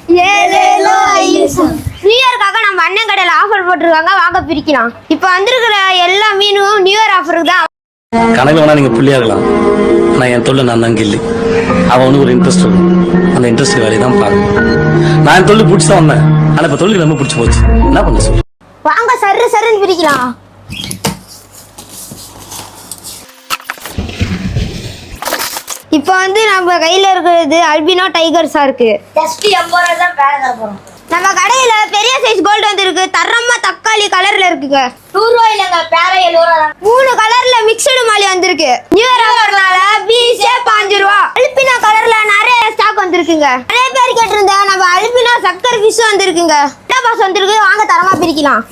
New இயர்க்காக நம்ம அண்ணன் கடையில் ஆஃபர் போட்டிருக்காங்க, வாங்க பிரிக்கலாம். இப்போ வந்திருக்கிற எல்லா மீனும் நியூ இயர் ஆஃபருக்கு தான். கணக்கு வேணா நீங்க புள்ளியாகலாம், நான் என் தொழில் நான் தான் கில்லி. அவனுக்கு ஒரு இன்ட்ரெஸ்ட் இருக்கும், அந்த இன்ட்ரெஸ்ட் வேலையை தான் பார்க்கணும். நான் என் தொழில் பிடிச்சி தான் வந்தேன், ஆனால் இப்போ தொழில் ரொம்ப பிடிச்சி போச்சு. என்ன பண்ண சொல்லு, வாங்க சருன்னு பிரிக்கலாம். இப்போ வந்து நம்ம கையில இருக்கிறது அல்பினோ டைகர்ஸா இருக்கு. ஜஸ்ட் 80 ரூபாய் தான் பேர தரோம். நம்ம கடையில பெரிய சைஸ் கோல்டு வந்திருக்கு, தரமா தக்காளி கலர்ல இருக்குங்க. 100 ரூபாய் இல்லங்க, பேர 70 ரூபாய் தான். 3 கலர்ல மிக்ஸ்டு மாலி வந்திருக்கு. நியூ இயர் ஆஃபர்னால பீஸே 5 ரூபா. அல்பினோ கலர்ல நிறைய ஸ்டாக் வந்திருக்குங்க. நிறைய பேர் கேட்டிருந்த நம்ம அல்பினோ சக்கர் ஃபிஷ் வந்திருக்குங்க. என்ன பாஸ் வந்திருக்கு, வாங்க தரமா பிரிக்கலாம்.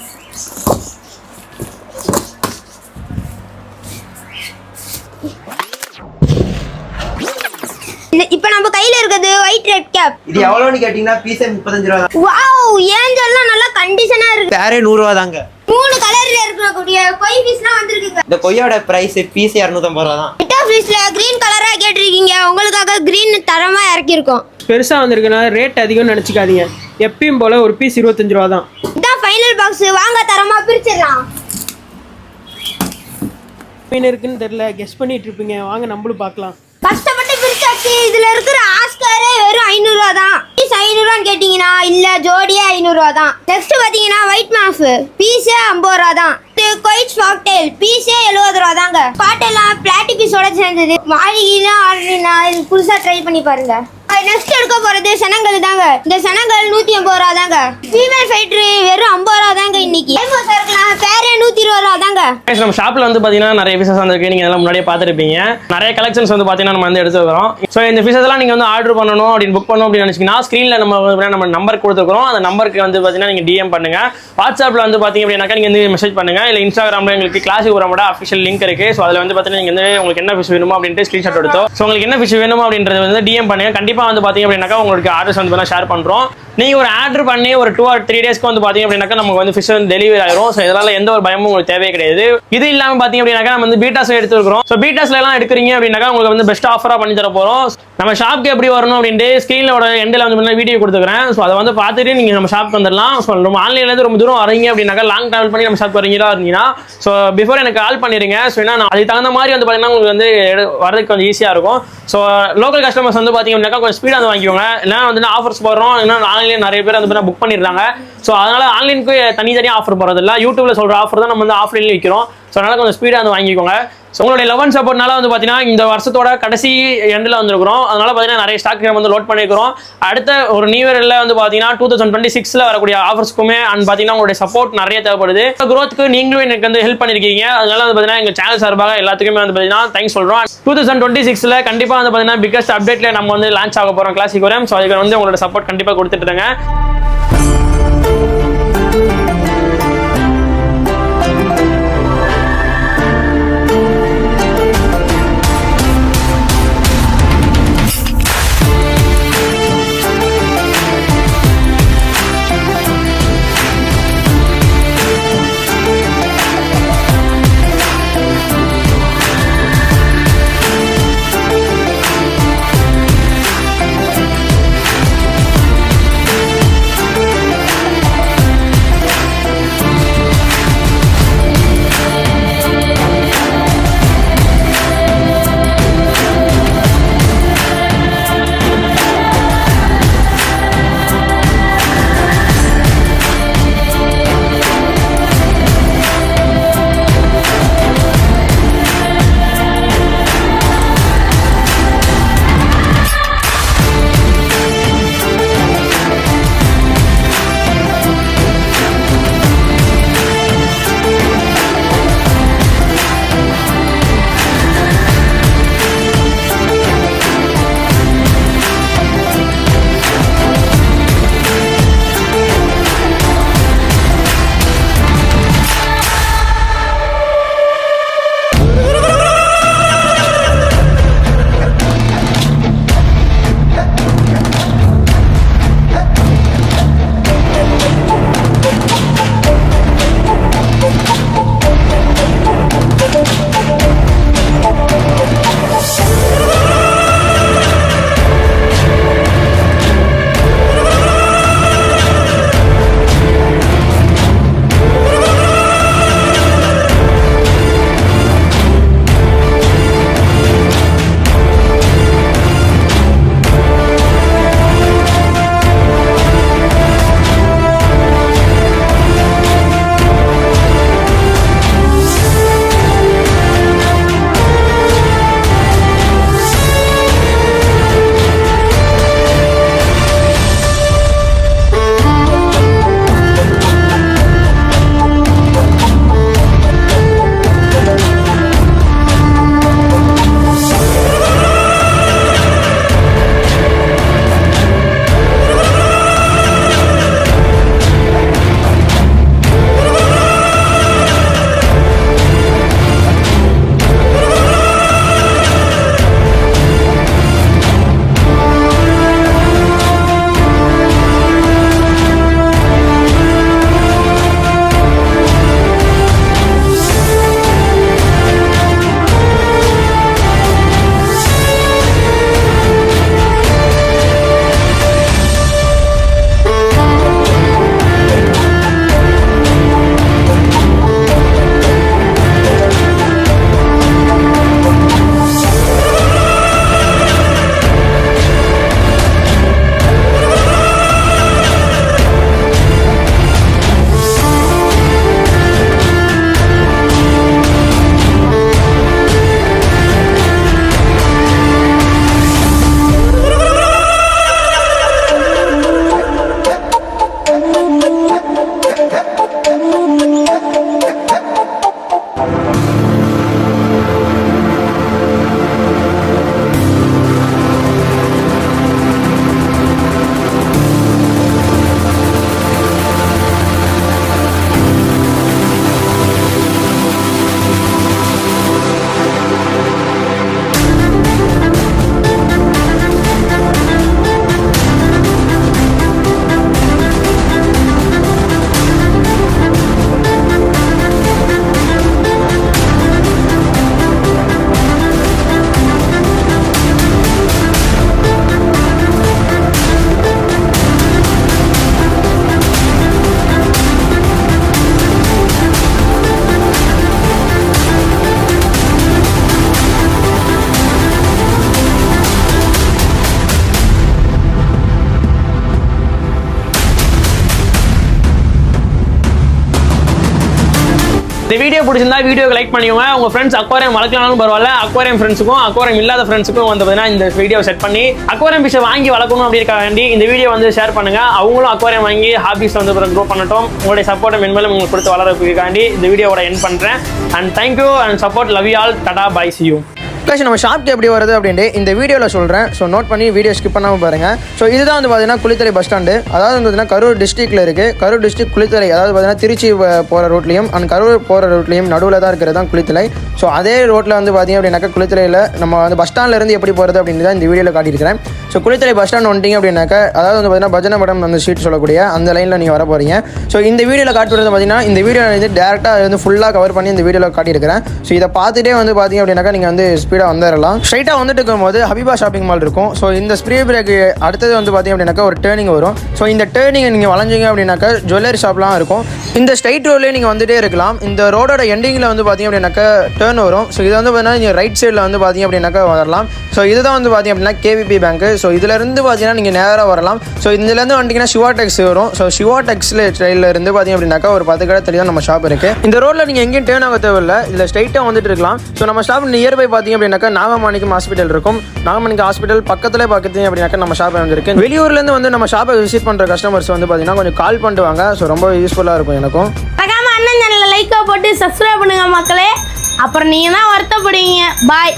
இப்போ நம்ம கையில இருக்குது ஒயிட் ரெட் கேப். இது எவ்வளவுன்னு கேட்டீங்கன்னா பீஸே 35 ரூபாய் தான். வாவ், ஏஞ்சல்லாம் நல்ல கண்டிஷனா இருக்கு. பேரே 100 ரூபாய் தாங்க. 3 கலர்ல இருக்கக்கூடிய கொய் ஃபிஷ்லாம் வந்திருக்குங்க. இந்த கொய்யோட பிரைஸ் பீஸ் 250 ரூபாய் தான். பிட்டா ஃபிஷ்ல கிரீன் கலரா கேட்டிருக்கீங்க, உங்களுக்காக கிரீன் தரமா இறக்கி இருக்கோம். பெருசா வந்திருக்குனால ரேட் அதிகம்னு நினைச்சுக்காதீங்க. எப்பயும் போல ஒரு பீஸ் 25 ரூபா தான். இதான் ஃபைனல் பாக்ஸ், வாங்க தரமா பிரிச்சிடலாம். மீன் இருக்குன்னு தெரியல, கெஸ் பண்ணிட்டு இருப்பீங்க, வாங்க நம்மளும் பார்க்கலாம். கஷ்டப்பட்டு பிரிச்சாச்சு. இதுல இருக்கிற ஆஸ்காரே வெறும் 500 ரூபா தான். பீஸ் 500 ரூபான்னு கேட்டீங்கன்னா இல்ல, ஜோடியே 500 ரூபா தான். நெக்ஸ்ட் பாத்தீங்கன்னா ஒயிட் மாஃப் பீஸே 50 ரூபா தான். கொயிட் ஸ்பாக்டெயில் பீஸே 70 ரூபா தாங்க. பாட்டெல்லாம் பிளாட்டி பீஸோட சேர்ந்தது. மாளிகைனா ஆர்டர்னா இது புதுசா ட்ரை பண்ணி பாருங்க. நெக்ஸ்ட் எடுக்க போறது சனங்கள் தாங்க. இந்த சனங்கள் 180 ரூபா தாங்க. ஃபீமேல் ஃபைட்டர் வெறும் 50 ரூபா தாங்க. இன்னைக்கு இருக்கலாம், பேரே 120 ரூபா தாங்க. நம்ம ஷாப்ல வந்து பாத்தீங்கன்னா நிறைய பீசஸ் வந்திருக்கு, நீங்க எல்லாம் முன்னாடியே பார்த்துருப்பீங்க. நிறைய கலெக்ஷன்ஸ் வந்து பாத்தீங்கன்னா நம்ம வந்து எடுத்துக்கிறோம். ஸோ இந்த பீசஸ் எல்லாம் நீங்க வந்து ஆர்டர் பண்ணணும் அப்படின்னு புக் பண்ணணும் அப்படின்னு நினைச்சீங்கன்னா ஸ்கிரீன்ல நம்ம நம்பர் கொடுத்துருக்கோம். அந்த நம்பருக்கு வந்து பாத்தீங்கன்னா நீங்க டிஎம் பண்ணுங்க. வாட்ஸ்அப்ல வந்து பாத்தீங்க அப்படின்னாக்கா நீங்க வந்து மெசேஜ் பண்ணுங்க. இல்ல இன்ஸ்டாகிராம்ல எங்களுக்கு கிளாசிக் உரமோட அஃபிஷியல் லிங்க் இருக்கு. ஸோ அதுல வந்து பாத்தீங்கன்னா நீங்க வந்து உங்களுக்கு என்ன ஃபிஷ் வேணுமோ அப்படின்ட்டு ஸ்கிரீன்ஷாட் எடுத்தோம். ஸோ உங்களுக்கு என்ன ஃபிஷ் வேணுமோ அப்படின்றது வந்து டிஎம் பண்ணுங்க. கண்டிப்பா வந்து பாத்தீங்க அப்படின்னாக்கா உங்களுக்கு ஆர்டர்ஸ் வந்து ஷேர் பண்றோம். நீங்க ஒரு ஆர்டர் பண்ணி ஒரு 2 or 3 டேஸ்க்கு வந்து பாத்தீங்க அப்படின்னாக்கா நமக்கு வந்து ஃபிஷ் வந்து டெலிவரி ஆயிரும். ஸோ இதனால எந்த ஒரு பயமும் உங்களுக்கு தேவையே கிடையாது. இது இல்லாம பாத்தீங்க அப்படின்னாக்கா நம்ம வந்து பீட்டாஸ்ல எடுத்துக்கிறோம். ஸோ பீட்டாஸ்ல எல்லாம் எடுக்கிறீங்க அப்படின்னாக்கா உங்களுக்கு வந்து பெஸ்ட் ஆஃபரா பண்ணி தர போறோம். நம்ம ஷாப்க்கு எப்படி வரணும் அப்படின்ட்டு ஸ்கிரீனோட எண்டில் வந்து வீடியோ கொடுத்துக்கிறேன். ஸோ அதை வந்து பார்த்துட்டு நீங்க நம்ம ஷாப்க்கு வந்துடலாம். ஸோ நம்ம ஆன்லைன்ல இருந்து ரொம்ப தூரம் வரீங்க அப்படின்னாக்கா லாங் டிராவல் பண்ணி நம்ம ஷாப் வரீங்களா இருந்தீங்கன்னா ஸோ பிஃபோர் எனக்கு கால் பண்ணிருங்க. ஸோ ஏன்னா அதுக்கு தகுந்த மாதிரி வந்து பாத்தீங்கன்னா உங்களுக்கு வந்து வரதுக்கு கொஞ்சம் ஈஸியா இருக்கும். ஸோ லோக்கல் கஸ்டமர்ஸ் வந்து பாத்தீங்க அப்படின்னாக்கா கொஞ்சம் ஸ்பீடாக வந்து வாங்கிக்கோங்க. ஏன்னா வந்து ஆஃபர்ஸ் போடுறோம், ஏன்னா ஆன்லைன்ல நிறைய பேர் வந்து புக் பண்ணிடுறாங்க. ஸோ அதனால ஆன்லைனுக்கு தனியாக ஆஃபர் போறது இல்லை, யூடியூப்ல சொல்ற ஆஃபர் தான் நம்ம வந்து ஆஃப்லைன்ல விற்கிறோம். ஸோ அதனால கொஞ்சம் ஸ்பீடாக வந்து வாங்கிக்கோங்க. ஸோ உங்களுடைய 11 சப்போர்ட்னால வந்து பார்த்தீங்கன்னா இந்த வருஷத்தோட கடைசி எண்டில் வந்துருக்கிறோம். அதனால பார்த்தீங்கன்னா நிறைய ஸ்டாக் வந்து லோட் பண்ணியிருக்கிறோம். அடுத்த ஒரு நியூ இயரில் வந்து பார்த்தீங்கன்னா 2026 வரக்கூடிய ஆஃபர்ஸ்க்குமே அண்ட் பார்த்தீங்கன்னா உங்களுடைய சப்போர்ட் நிறைய தேவைப்படுது. க்ரோத்துக்கு நீங்களும் எனக்கு வந்து ஹெல்ப் பண்ணிருக்கீங்க. அதனால வந்து பார்த்தீங்கன்னா எங்கள் சேனல் சார்பாக எல்லாத்துக்குமே வந்து பார்த்தீங்கன்னா தேங்க்ஸ் சொல்கிறோம். 2026 கண்டிப்பாக வந்து பார்த்தீங்கன்னா பிகஸ்ட் அப்டேட்ல நம்ம வந்து லான்ச் ஆக போகிறோம் கிளாசிக் உரம். ஸோ அதுக்கு வந்து உங்களோட சப்போர்ட் கண்டிப்பாக கொடுத்துட்டு இந்த வீடியோ பிடிச்சிருந்தா வீடியோக்கு லைக் பண்ணிக்கோங்க. உங்க ஃப்ரெண்ட்ஸ் அக்வாரியம் வளர்க்கலாம்னு பரவாயில்ல, அக்வாரியம் ஃப்ரெண்ட்ஸுக்கும் அக்வாரியம் இல்லாத ஃப்ரெண்ட்ஸுக்கும் வந்து பார்த்தீங்கன்னா இந்த வீடியோ செட் பண்ணி அக்வாரியம் ஃபிஷ்ஷை வாங்கி வளர்க்கணும் அப்படிங்கிறக்காண்டி இந்த வீடியோ வந்து ஷேர் பண்ணுங்க. அவங்களும் அக்வாரியம் வாங்கி ஹாபிஸ் வந்து க்ரோ பண்ணட்டும். உங்களுடைய சப்போர்ட்டை மென்மேலும் உங்களுக்கு கொடுத்து வளர்றதுக்காண்டி இந்த வீடியோவோட எண்ட் பண்றேன். And thank you and support, love you all, tata bye, see you. Plus நம்ம ஷாப்க்கு எப்படி வருது அப்படின்ட்டு இந்த வீடியோவில் சொல்கிறேன். ஸோ நோட் பண்ணி வீடியோ ஸ்கிப் பண்ணாமல் பாருங்கள். ஸோ இதுதான் வந்து பார்த்தீங்கன்னா குளித்தலை பஸ் ஸ்டாண்டு. அதாவது வந்து பார்த்தீங்கன்னா கரூர் டிஸ்ட்ரிக்ட்டில் இருக்குது. கரூர் டிஸ்ட்ரிக்ட் குளித்தலை, அதாவது பார்த்தீங்கன்னா திருச்சி போகிற ரூட்லையும் அண்ட் கரூர் போகிற ரூட்லையும் நடுவில் தான் இருக்கிறது தான் குளித்தலை. ஸோ அதே ரோட்டில் வந்து பார்த்தீங்க அப்படின்னாக்கா குளித்தலையில் நம்ம வந்து பஸ் ஸ்டாண்ட்லேருந்து எப்படி போகிறது அப்படின்னு தான் இந்த வீடியோவில் காட்டியிருக்கிறேன். ஸோ குளித்தலை பஸ் ஸ்டாண்ட் வந்துட்டீங்க அப்படின்னாக்கா, அதாவது வந்து பார்த்தீங்கன்னா பஜனை படம் அந்த ஸ்ட்ரீட் சொல்லக்கூடிய அந்த லைனில் நீங்கள் வர போகிறீங்க. ஸோ இந்த வீடியோவில் காட்டுறது பார்த்தீங்கன்னா இந்த வீடியோ வந்து டேரெக்டாக வந்து ஃபுல்லாக கவர் பண்ணி இந்த வீடியோவில் காட்டியிருக்கிறேன். ஸோ இதை பார்த்துட்டே வந்து பார்த்தீங்க அப்படின்னாக்கா நீங்கள் வந்து ஸ்பீடாக வந்துடலாம். ஸ்ட்ரைட்டாக வந்துட்டு இருக்கும்போது ஹபிபா ஷாப்பிங் மால் இருக்கும். ஸோ இந்த ஸ்ப்ரே பிரேக் அடுத்தது வந்து பார்த்தீங்க அப்படின்னாக்கா ஒரு டேர்னிங் வரும். ஸோ இந்த டேர்னிங் நீங்கள் வளைஞ்சிங்க அப்படின்னாக்கா ஜுவல்லரி ஷாப்லாம் இருக்கும். இந்த ஸ்ட்ரைட் ரோட்லேயே நீங்கள் வந்துட்டே இருக்கலாம். இந்த ரோடோட எண்டிங்கில் வந்து பார்த்தீங்க அப்படின்னாக்கா டேர்ன் வரும். ஸோ இதை வந்து பார்த்தீங்கன்னா நீங்கள் ரைட் சைடில் வந்து பார்த்தீங்க அப்படின்னாக்கா வரலாம். ஸோ இதுதான் வந்து பார்த்தீங்க அப்படின்னா கேவிபி பேங்க். ஸோ இதுலேருந்து பார்த்தீங்கன்னா நீங்கள் நேராக வரலாம். ஸோ இதுலேருந்து வந்துட்டிங்கன்னா சிவா டெக்ஸ் வரும். ஸோ சிவா டெக்ஸில் ஸ்டைலில் இருந்து பார்த்தீங்க அப்படின்னாக்கா ஒரு 10 கடை தெளிவாக நம்ம ஷாப் இருக்குது. இந்த ரோட்டில் நீங்கள் எங்கேயும் டேர்ன் ஆக தேவையில்லை. இதில் ஸ்ட்ரைட்டாக வந்துட்டு இருக்கலாம். ஸோ நம்ம ஷாப் நியர்பை பார்த்தீங்க அப்படின்னாக்கா நாகமாணிக்கம் ஹாஸ்பிட்டல் இருக்கும். நாகமாணிக்கம் ஹாஸ்பிட்டல் பக்கத்தில் பார்த்தீங்க அப்படின்னாக்கா நம்ம ஷாப் வந்துருக்கு. வெளியூர்லேருந்து வந்து நம்ம ஷாப்பை விசிட் பண்ணுற கஸ்டமர்ஸ் வந்து பார்த்தீங்கன்னா கொஞ்சம் கால் பண்ணிட்டு வாங்க. ஸோ ரொம்ப யூஸ்ஃபுல்லாக இருக்கும் எனக்கும். மறக்காம அண்ணன் சேனலில் லைக்கை போட்டு சப்ஸ்கிரைப் பண்ணுங்க மக்களே. அப்புறம் நீங்கள் தான் வருத்தப்படுவீங்க. பாய்.